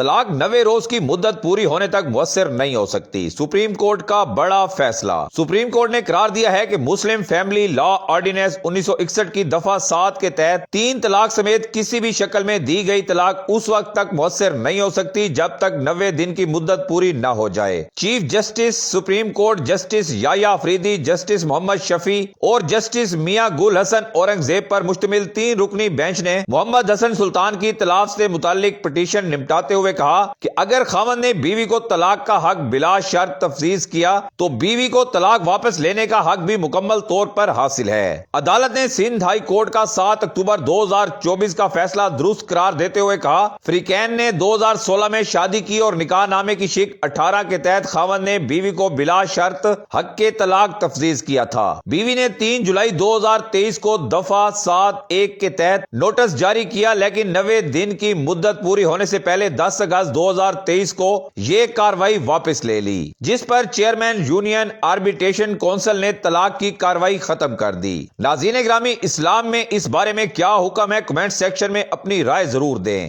طلاق 90 روز کی مدت پوری ہونے تک مؤثر نہیں ہو سکتی، سپریم کورٹ کا بڑا فیصلہ۔ سپریم کورٹ نے قرار دیا ہے کہ مسلم فیملی لا آرڈیننس 1961 کی دفعہ 7 کے تحت 3 طلاق سمیت کسی بھی شکل میں دی گئی طلاق اس وقت تک مؤثر نہیں ہو سکتی جب تک 90 دن کی مدت پوری نہ ہو جائے۔ Chief justice supreme court justice Yahya Afridi, justice Muhammad Shafi اور جسٹس میاں گل حسن اورنگزیب پر مشتمل 3 رکنی بینچ نے محمد حسن سلطان کی طلاق سے متعلق پٹیشن نمٹاتے ہوئے کہا کہ اگر خاوند نے بیوی کو طلاق کا حق بلا شرط تفویض کیا تو بیوی کو طلاق واپس لینے کا حق بھی مکمل طور پر حاصل ہے۔ عدالت نے سندھ ہائی کورٹ کا 7 اکتوبر 2024 کا فیصلہ درست قرار دیتے ہوئے کہا، فریقین نے 2016 میں شادی کی اور نکاح نامے کی شق 18 کے تحت خاوند نے بیوی کو بلا شرط حق کے طلاق تفویض کیا تھا۔ بیوی نے 3 جولائی 2023 کو دفعہ 7(1) کے تحت نوٹس جاری کیا، لیکن 90 دن کی مدت پوری ہونے سے پہلے 10 اگست 2023 کو یہ کارروائی واپس لے لی، جس پر چیئرمین یونین آربیٹریشن کونسل نے طلاق کی کارروائی ختم کر دی۔ ناظرین گرامی، اسلام میں اس بارے میں کیا حکم ہے؟ کمنٹ سیکشن میں اپنی رائے ضرور دیں۔